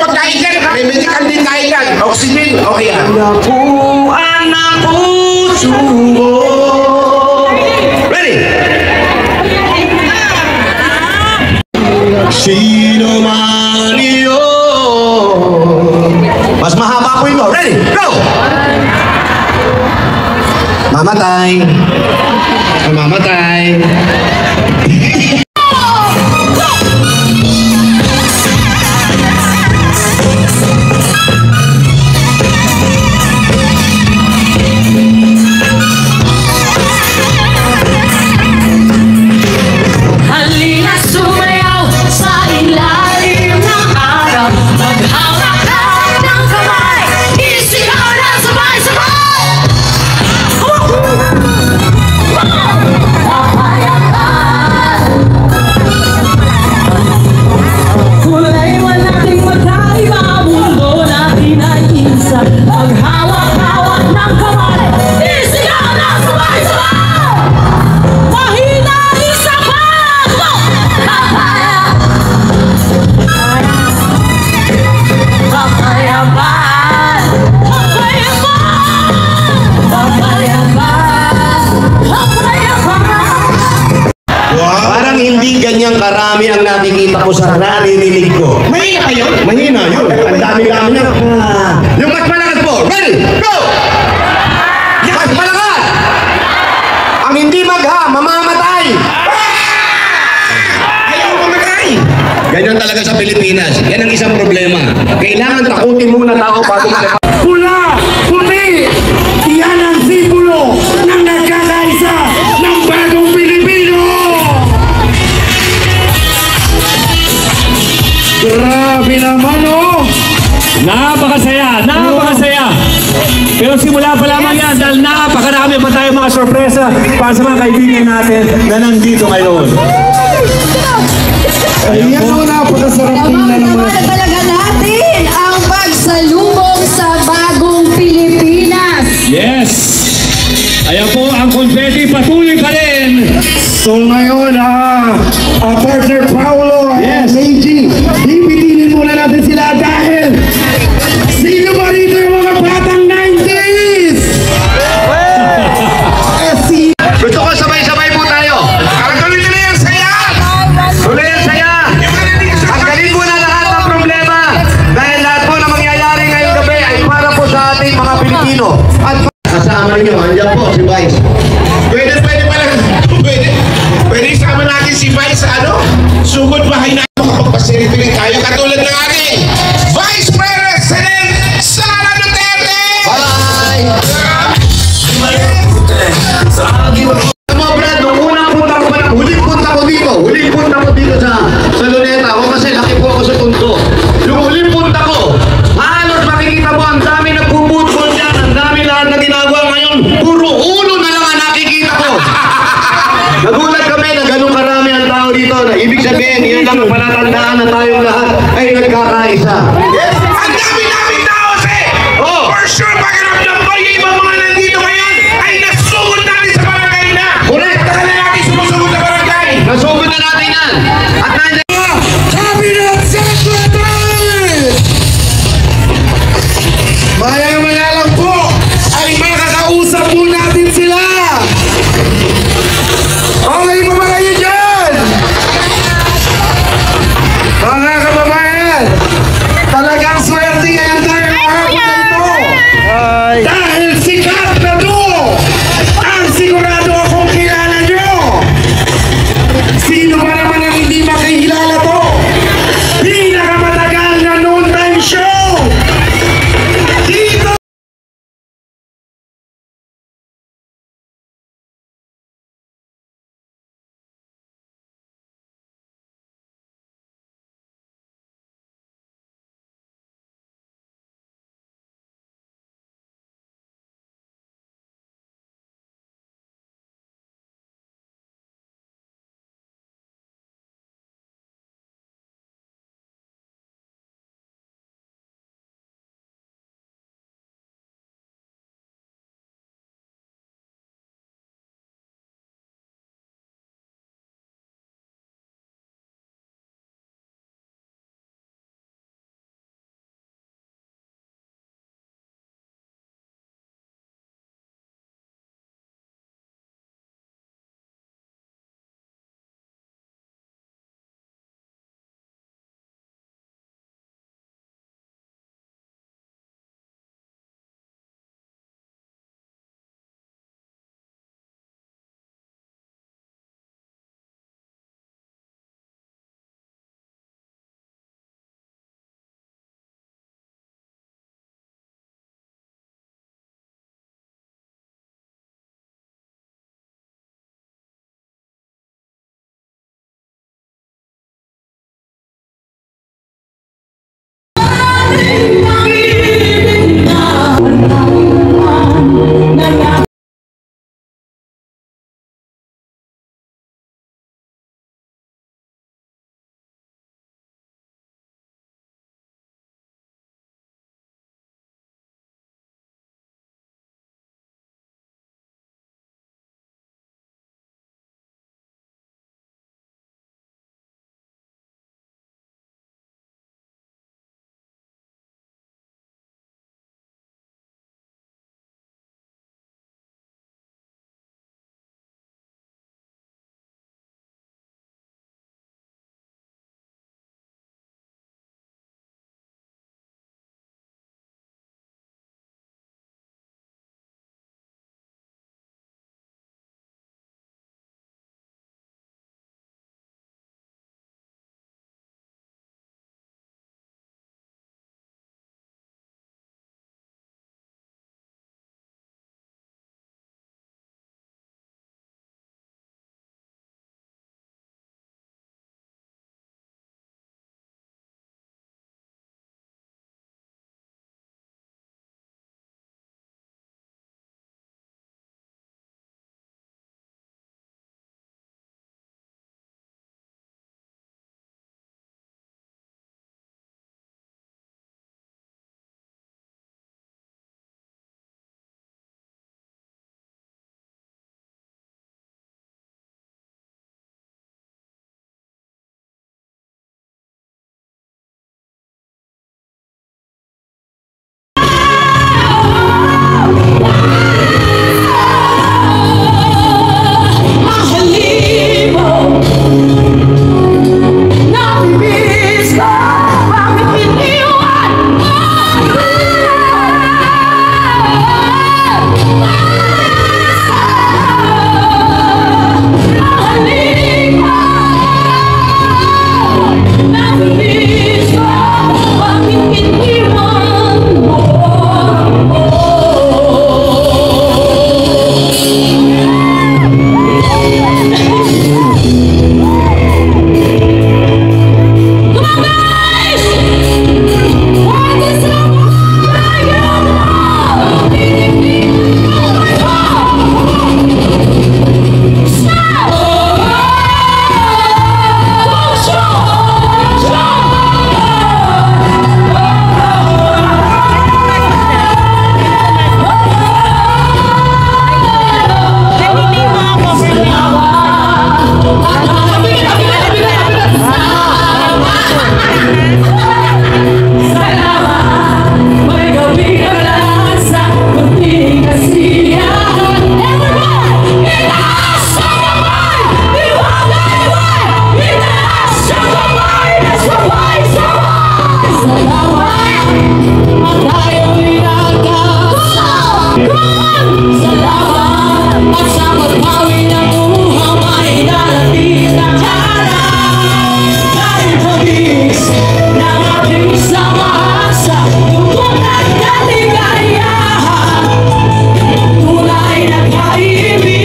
pagkain yan. May medical din tayo yan. Oxygen. Okay yan. Napuan ang puso mo. Ready? Sino man iyon. Mas mahaba po ito. Ready? Go! Mamatay. Mamatay. Ganyang karami ang nakikita ko sa naririnig ko. Mahina kayo? Mahina yun. Ang dami-dami niya. Yung mas malakas po. Ready? Go! Mas malakas! Ang hindi magha, mamamatay! Ayaw mamatay! Ganyan talaga sa Pilipinas. Yan ang isang problema. Kailangan takutin muna tao bago mamatay. Pula! Puti! Yan ang simbolo ng nagkakaisa ng bagong Pilipino! Grabe naman, oh! Napakasaya! Napakasaya! Pero simula pa lamang yan dahil napakarami pa tayo mga sorpresa para sa mga kaibigan natin na nandito ngayon. Ayan po, napakasarap tingnan naman. Talaga natin ang pagsalubong sa bagong Pilipinas. Yes! Ayan po, ang confetti patuloy pa rin. So ngayon, partner Paolo, Yes. Meiji, ibitinin muna natin sila dahil sino ba rito yung mga batang 90s? Gusto ko sabay-sabay po tayo. Tuloy na yung saya! Tuloy yung saya! Tanggalin mo na lahat ng problema dahil lahat po na mangyayari ngayong gabi ay para po sa ating mga Pilipino. At kasama niyo, andyan po si Vice. Pwede pala, pwede isama natin si Vice, sugod bahay na makapagpasirituloy tayo katulad ng ating Vice President Sara Duterte! Bye! Mga Brad, nung unang punta ko pa lang, huling punta ko dito sa Luneta. Ako kasi laki po ako sa punto. Yung huling punta ko, halos makikita mo, ang dami nagpuputbol dyan, ang dami lahat na ginagawa ngayon, puro ulo na lang ang nakikita ko. Nagulat kami na ganun karami ang tao dito, na ibig sabihin, yan lang ang palatandaan na tayong lahat ay nagkakaisa. Yes!